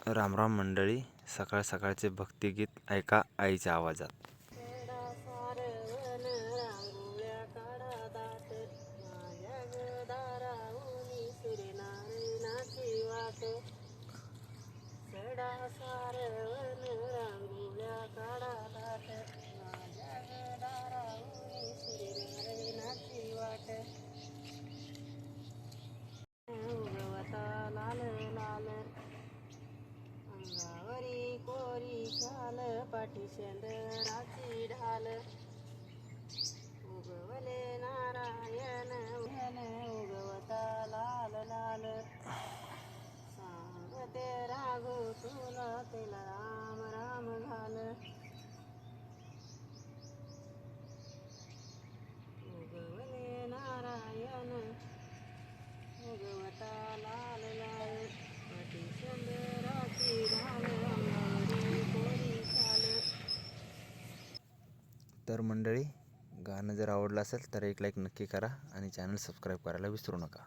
रामराम मंडळी, सकाळ सकाळचे भक्तिगीत ऐका आईच्या आवाजात. पाठी शेंदराची ढाल उगवले नारायण उगवता लाल लाल सांगते राघू तुला तिला राम राम घाल उगवले नारायण उगवता लाल लाल पाठी शेंदराची ढाल अंगावरी कोरी चाल. तर मंडळी, गाणं जर आवडलं असेल तर एक लाईक नक्की करा आणि चॅनल सबस्क्राईब करायला विसरू नका.